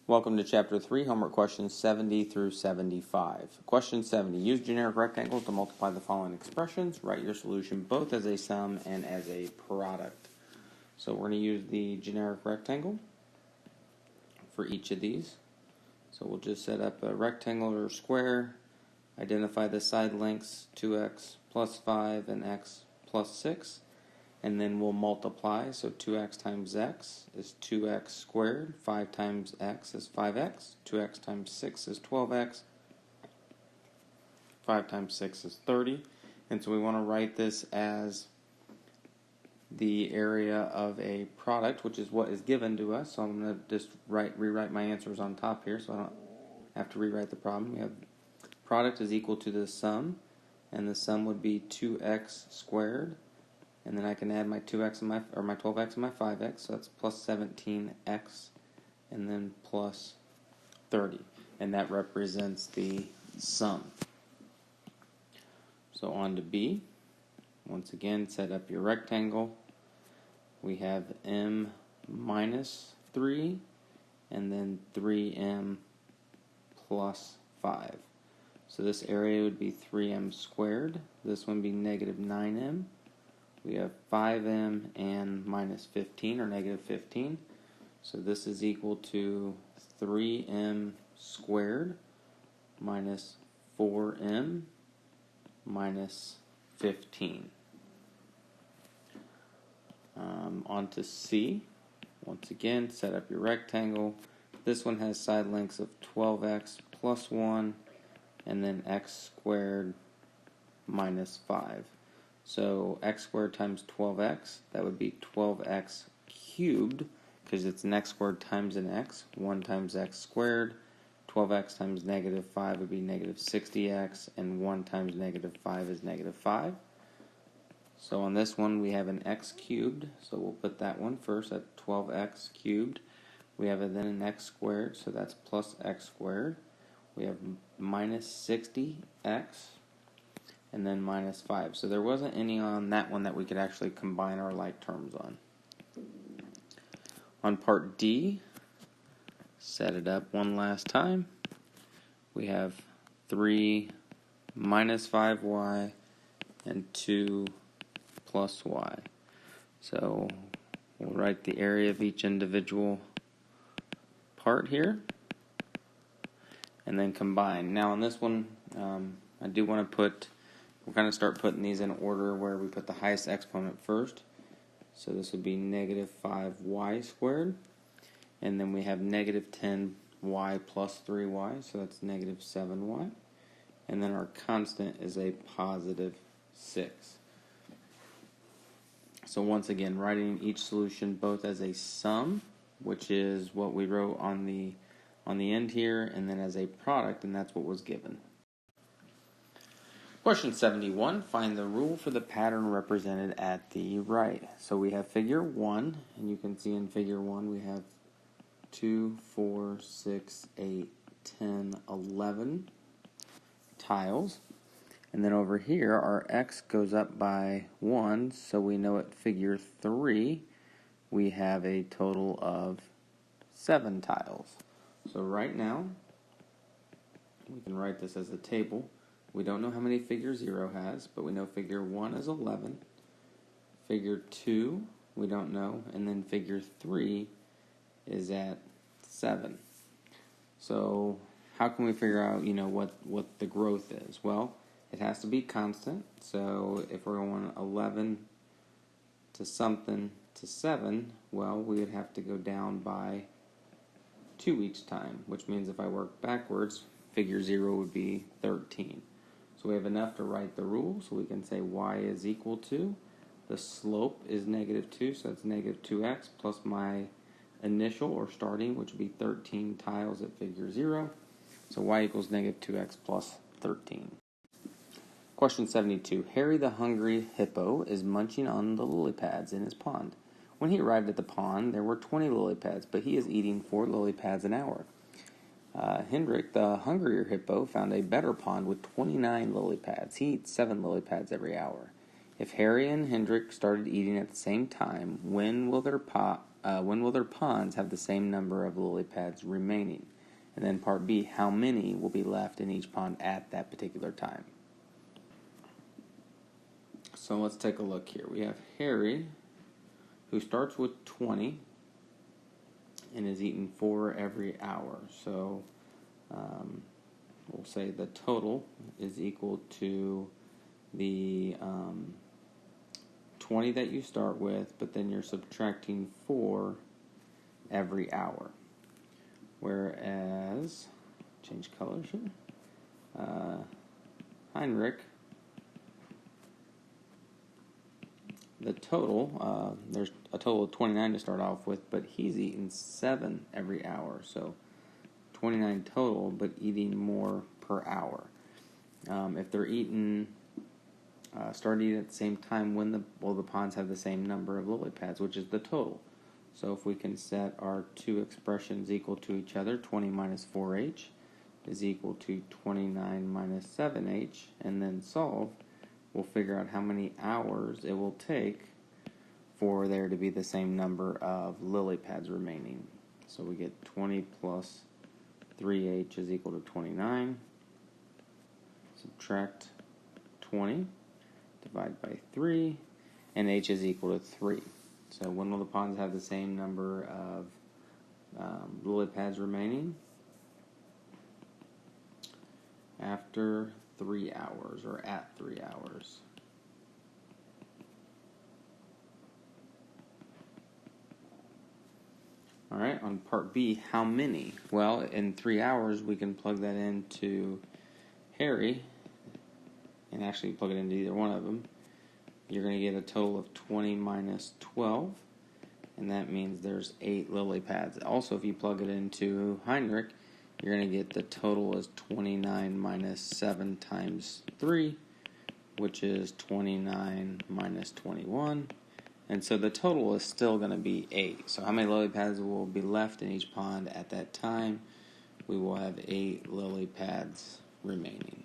Welcome to Chapter 3, homework questions 70 through 75. Question 70. Use generic rectangles to multiply the following expressions. Write your solution both as a sum and as a product. So we're going to use the generic rectangle for each of these. So we'll just set up a rectangle or square, identify the side lengths 2x plus 5 and x plus 6. And then we'll multiply, so 2x times x is 2x squared, 5 times x is 5x, 2x times 6 is 12x, 5 times 6 is 30. And so we want to write this as the area of a product, which is what is given to us. So I'm going to just rewrite my answers on top here so I don't have to rewrite the problem. We have product is equal to the sum, and the sum would be 2x squared. And then I can add my 2x and my 12x and my 5x, so that's plus 17x, and then plus 30. And that represents the sum. So on to B. Once again, set up your rectangle. We have m minus 3, and then 3m plus 5. So this area would be 3m squared. This one would be negative 9m. We have 5m and minus 15, or negative 15. So this is equal to 3m squared minus 4m minus 15. On to C. Once again, set up your rectangle. This one has side lengths of 12x plus 1, and then x squared minus 5. So x squared times 12x, that would be 12x cubed, because it's an x squared times an x, 1 times x squared. 12x times negative 5 would be negative 60x, and 1 times negative 5 is negative 5. So on this one we have an x cubed, so we'll put that one first at 12x cubed. We have then an x squared, so that's plus x squared. We have minus 60x. And then minus 5. So there wasn't any on that one that we could actually combine our like terms on. On part D, set it up one last time. We have 3 minus 5y and 2 plus y. So we'll write the area of each individual part here and then combine. Now on this one, I do want to we'll kind of start putting these in order where we put the highest exponent first. So this would be negative 5y squared. And then we have negative 10y plus 3y, so that's negative 7y. And then our constant is a positive 6. So once again, writing each solution both as a sum, which is what we wrote on the end here, and then as a product, and that's what was given. Question 71, find the rule for the pattern represented at the right. So we have figure 1, and you can see in figure 1 we have 2, 4, 6, 8, 10, 11 tiles. And then over here our x goes up by 1, so we know at figure 3 we have a total of 7 tiles. So right now we can write this as a table. We don't know how many figure 0 has, but we know figure 1 is 11. Figure 2, we don't know. And then figure 3 is at 7. So how can we figure out, what the growth is? Well, it has to be constant. So if we're going 11 to something to 7, well, we would have to go down by 2 each time, which means if I work backwards, figure 0 would be 13. So we have enough to write the rule, so we can say y is equal to, the slope is negative 2, so that's negative 2x, plus my initial or starting, which would be 13 tiles at figure 0. So y equals negative 2x plus 13. Question 72. Harry the hungry hippo is munching on the lily pads in his pond. When he arrived at the pond, there were 20 lily pads, but he is eating 4 lily pads an hour. Hendrik, the hungrier hippo, found a better pond with 29 lily pads. He eats 7 lily pads every hour. If Harry and Hendrik started eating at the same time, when will their when will their ponds have the same number of lily pads remaining? And then part B, how many will be left in each pond at that particular time? So let's take a look here. We have Harry, who starts with 20 and is eating 4 every hour. So we'll say the total is equal to the 20 that you start with, but then you're subtracting 4 every hour. Whereas, change colors here, Heinrich, the total, there's a total of 29 to start off with, but he's eating 7 every hour. So 29 total, but eating more per hour. If they're eating, start eating at the same time, when the ponds have the same number of lily pads, which is the total. So if we can set our two expressions equal to each other, 20 minus 4h is equal to 29 minus 7h, and then solve, we'll figure out how many hours it will take for there to be the same number of lily pads remaining. So we get 20 plus 3h is equal to 29. Subtract 20, divide by 3, and h is equal to 3. So when will the ponds have the same number of lily pads remaining? After 3 hours, or at 3 hours. All right, on part B, how many? Well, in 3 hours, we can plug that into Harry, and actually plug it into either one of them. You're going to get a total of 20 minus 12, and that means there's 8 lily pads. Also, if you plug it into Heinrich, you're going to get the total as 29 minus 7 times 3, which is 29 minus 21. And so the total is still going to be 8. So how many lily pads will be left in each pond at that time? We will have 8 lily pads remaining.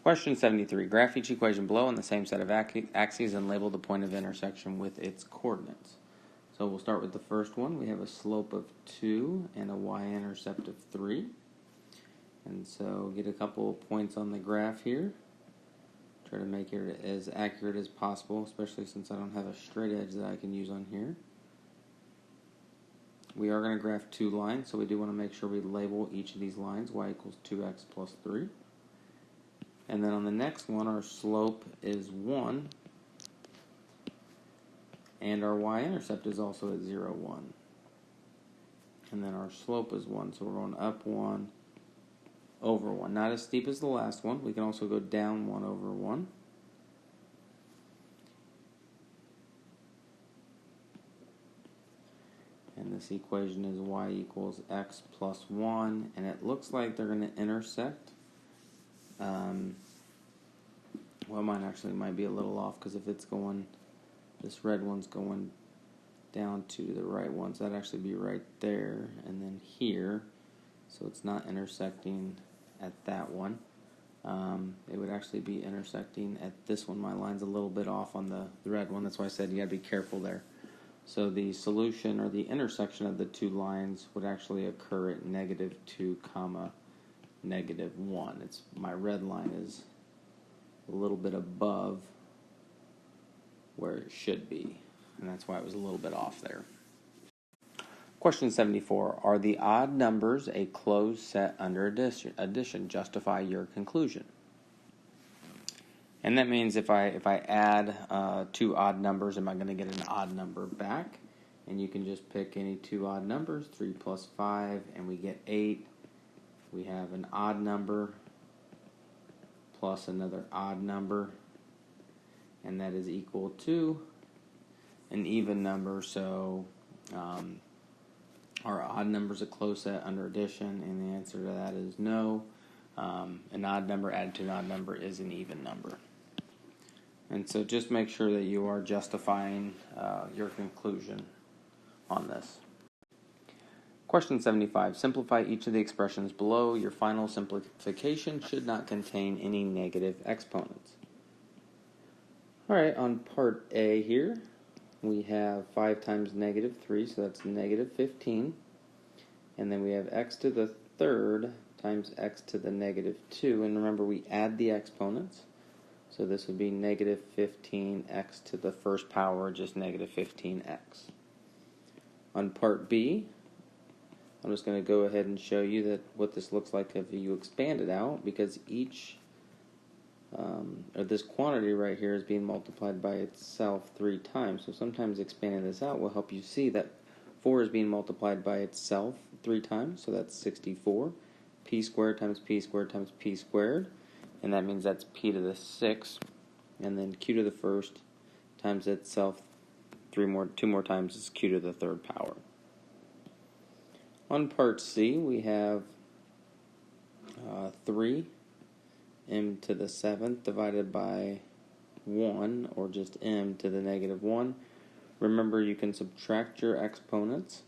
Question 73. Graph each equation below on the same set of axes and label the point of intersection with its coordinates. So we'll start with the first one. We have a slope of 2 and a y-intercept of 3. And so get a couple of points on the graph here. Try to make it as accurate as possible, especially since I don't have a straight edge that I can use on here. We are going to graph 2 lines, so we do want to make sure we label each of these lines. Y equals 2x plus 3. And then on the next one, our slope is 1. And our y-intercept is also at 0, 1. And then our slope is 1, so we're going up 1, over 1. Not as steep as the last one. We can also go down 1 over 1. And this equation is y equals x plus 1. And it looks like they're going to intersect. Well, mine actually might be a little off, because if it's going, this red one's going down to the right one, so that'd actually be right there and then here. So it's not intersecting at that one. It would actually be intersecting at this one. My line's a little bit off on the red one. That's why I said you got to be careful there. So the solution, or the intersection of the 2 lines, would actually occur at -2, -1. It's my red line is a little bit above where it should be, and that's why it was a little bit off there. Question 74. Are the odd numbers a closed set under addition? Justify your conclusion. And that means if I add 2 odd numbers, am I going to get an odd number back? And you can just pick any 2 odd numbers, 3 plus 5, and we get 8. We have an odd number plus another odd number, and that is equal to an even number. So our odd number is a closed set under addition, and the answer to that is no. An odd number added to an odd number is an even number. And so just make sure that you are justifying your conclusion on this. Question 75. Simplify each of the expressions below. Your final simplification should not contain any negative exponents. All right, on part A here, we have 5 times negative 3, so that's negative 15. And then we have x to the third times x to the negative 2. And remember, we add the exponents. So this would be negative 15x to the first power, just negative 15x. On part B, I'm just going to go ahead and show you that what this looks like if you expand it out, because each, or this quantity right here is being multiplied by itself 3 times. So sometimes expanding this out will help you see that 4 is being multiplied by itself 3 times, so that's 64. P squared times P squared times P squared, and that means that's P to the 6, and then Q to the first times itself 2 more times is Q to the third power. On part C, we have 3 m to the 7th divided by 1, or just m to the negative 1. Remember, you can subtract your exponents.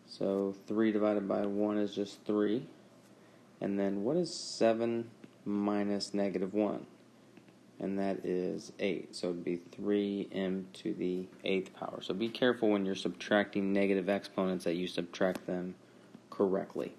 So 3 divided by 1 is just 3. And then what is 7 minus negative 1? And that is 8. So it would be 3m to the 8th power. So be careful when you're subtracting negative exponents that you subtract them correctly.